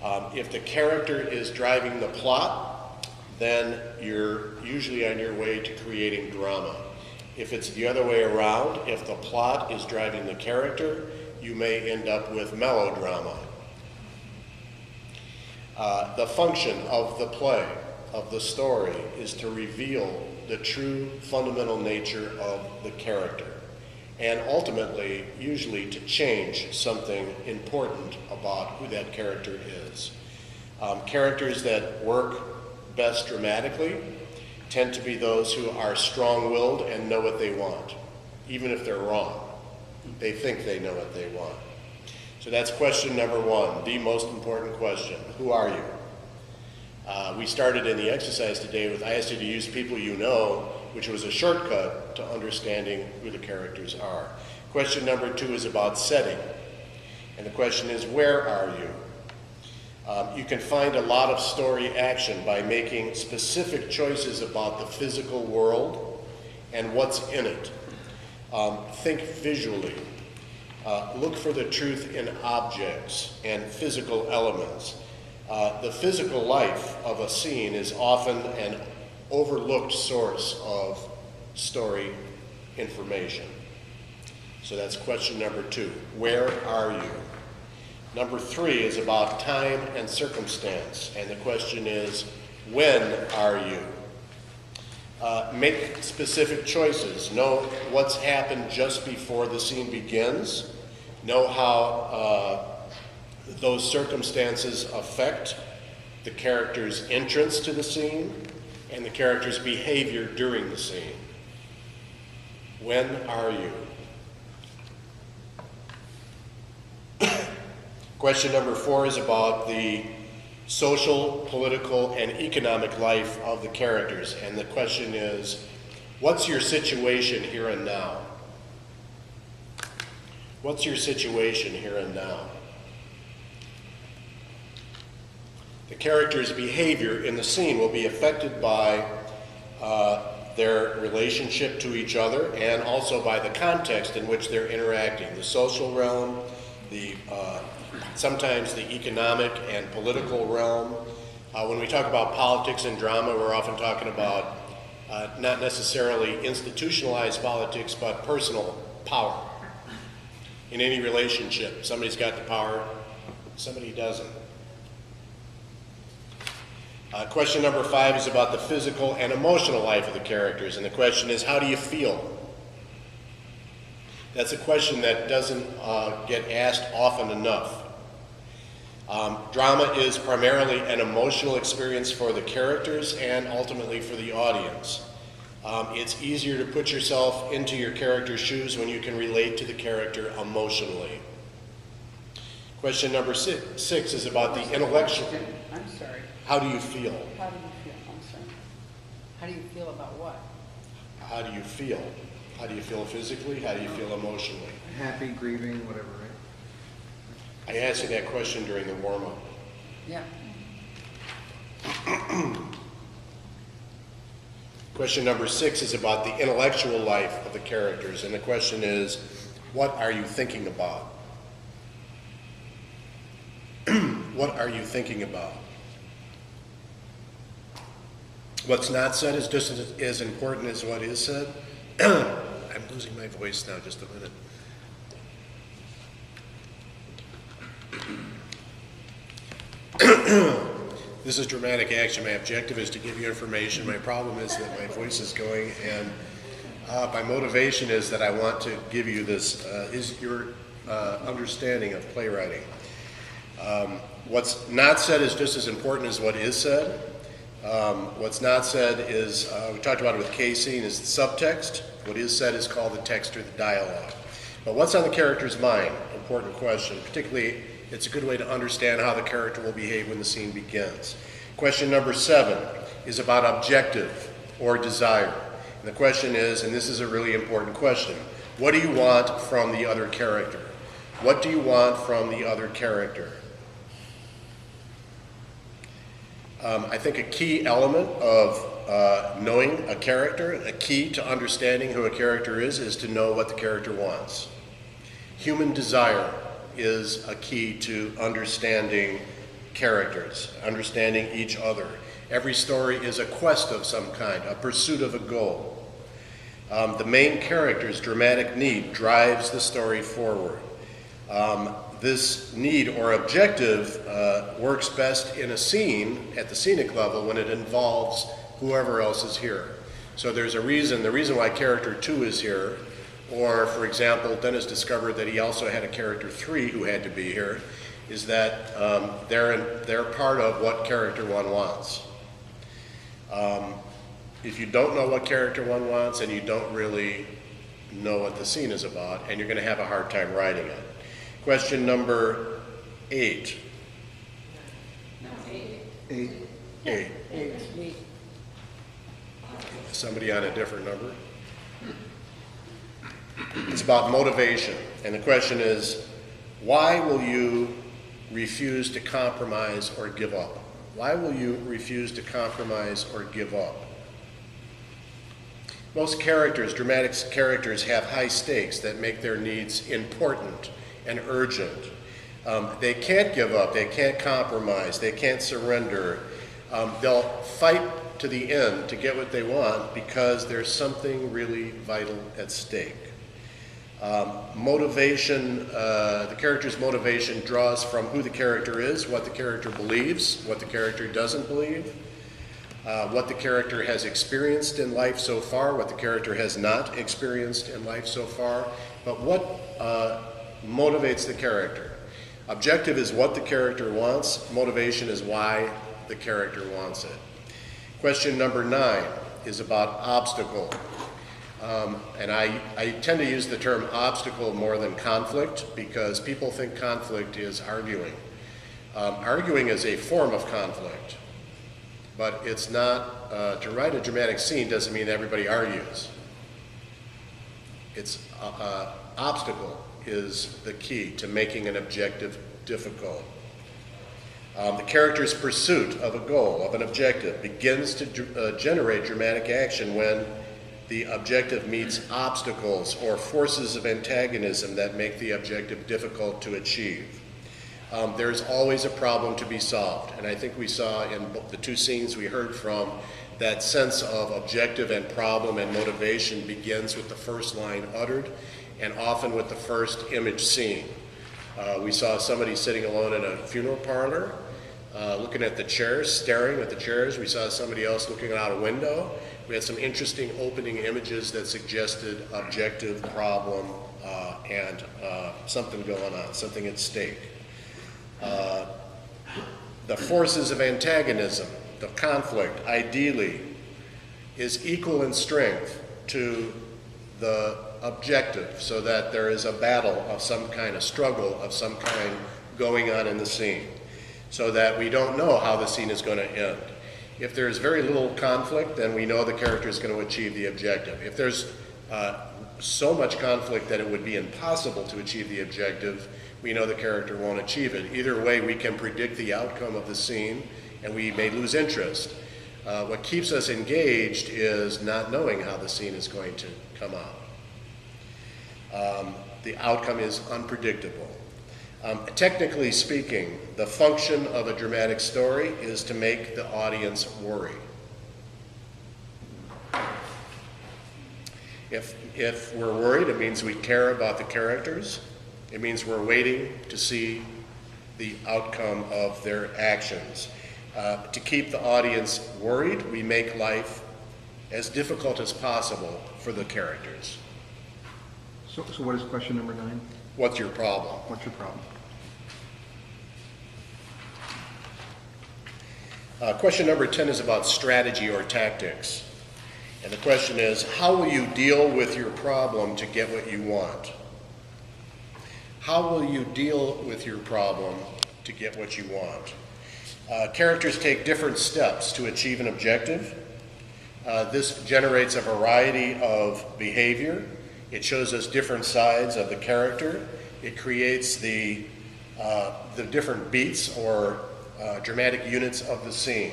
If the character is driving the plot, then you're usually on your way to creating drama. If it's the other way around, if the plot is driving the character, you may end up with melodrama. The function of the play, of the story, is to reveal the true fundamental nature of the character, and ultimately, usually, to change something important about who that character is. Characters that work best dramatically tend to be those who are strong-willed and know what they want, even if they're wrong. They think they know what they want. So that's question number one, the most important question. Who are you? We started in the exercise today with, I asked you to use people you know, which was a shortcut to understanding who the characters are. Question number two is about setting. And the question is, where are you? You can find a lot of story action by making specific choices about the physical world and what's in it. Think visually. Look for the truth in objects and physical elements. The physical life of a scene is often an overlooked source of story information. So that's question number two. Where are you? Number three is about time and circumstance, and the question is, when are you? Make specific choices. Know what's happened just before the scene begins. Know how those circumstances affect the character's entrance to the scene and the character's behavior during the scene. When are you? Question number four is about the social, political, and economic life of the characters. And the question is, what's your situation here and now? What's your situation here and now? The character's behavior in the scene will be affected by their relationship to each other and also by the context in which they're interacting. The social realm, sometimes the economic and political realm. When we talk about politics and drama, we're often talking about not necessarily institutionalized politics, but personal power. In any relationship, somebody's got the power, somebody doesn't. Question number five is about the physical and emotional life of the characters, and the question is, how do you feel? That's a question that doesn't get asked often enough. Drama is primarily an emotional experience for the characters and ultimately for the audience. It's easier to put yourself into your character's shoes when you can relate to the character emotionally. Question number six is about the intellectual. I'm sorry. How do you feel? How do you feel? I'm sorry. How do you feel about what? How do you feel? How do you feel physically? How do you feel emotionally? Happy, grieving, whatever, right? I asked you that question during the warm-up. Yeah. Question number six is about the intellectual life of the characters, and the question is, what are you thinking about? What are you thinking about? What's not said is just as important as what is said. I'm losing my voice now, just a minute. This is dramatic action. My objective is to give you information. My problem is that my voice is going, and my motivation is that I want to give you this, is your understanding of playwriting. What's not said is just as important as what is said. What's not said is, we talked about it with Casey, is the subtext. What is said is called the text or the dialogue. But what's on the character's mind? Important question. Particularly, it's a good way to understand how the character will behave when the scene begins. Question number 7 is about objective or desire. And the question is, and this is a really important question, what do you want from the other character? What do you want from the other character? I think a key element of knowing a character, a key to understanding who a character is to know what the character wants. Human desire is a key to understanding characters, understanding each other. Every story is a quest of some kind, a pursuit of a goal. The main character's dramatic need drives the story forward. This need or objective works best in a scene at the scenic level when it involves whoever else is here. So there's a reason, the reason why character 2 is here, or for example, Dunne has discovered that he also had a character 3 who had to be here, is that they're part of what character 1 wants. If you don't know what character 1 wants, and you don't really know what the scene is about, and you're going to have a hard time writing it. Question number 8. No, 8. 8. Somebody on a different number? It's about motivation. And the question is, why will you refuse to compromise or give up? Why will you refuse to compromise or give up? Most characters, dramatic characters, have high stakes that make their needs important and urgent. They can't give up, they can't compromise, they can't surrender. They'll fight to the end to get what they want because there's something really vital at stake. Motivation, the character's motivation draws from who the character is, what the character believes, what the character doesn't believe, what the character has experienced in life so far, what the character has not experienced in life so far, but what motivates the character. Objective is what the character wants, motivation is why the character wants it. Question number 9 is about obstacle. And I tend to use the term obstacle more than conflict because people think conflict is arguing. Arguing is a form of conflict, but it's not, to write a dramatic scene doesn't mean everybody argues. It's obstacle is the key to making an objective difficult. The character's pursuit of a goal, of an objective, begins to generate dramatic action when the objective meets obstacles or forces of antagonism that make the objective difficult to achieve. There's always a problem to be solved, and I think we saw in the 2 scenes we heard from that sense of objective and problem and motivation begins with the first line uttered and often with the first image seen. We saw somebody sitting alone in a funeral parlor, looking at the chairs, staring at the chairs. We saw somebody else looking out a window. We had some interesting opening images that suggested objective, problem, and something going on, something at stake. The forces of antagonism, the conflict, ideally, is equal in strength to the objective, so that there is a battle of some kind, a struggle of some kind going on in the scene, so that we don't know how the scene is going to end. If there's very little conflict, then we know the character is going to achieve the objective. If there's so much conflict that it would be impossible to achieve the objective, we know the character won't achieve it. Either way, we can predict the outcome of the scene, and we may lose interest. What keeps us engaged is not knowing how the scene is going to come out. The outcome is unpredictable. Technically speaking, the function of a dramatic story is to make the audience worry. If we're worried, it means we care about the characters. It means we're waiting to see the outcome of their actions. To keep the audience worried, we make life as difficult as possible for the characters. So what is question number 9? What's your problem? What's your problem? Question number 10 is about strategy or tactics. And the question is, how will you deal with your problem to get what you want? How will you deal with your problem to get what you want? Characters take different steps to achieve an objective. This generates a variety of behavior. It shows us different sides of the character. It creates the different beats or dramatic units of the scene.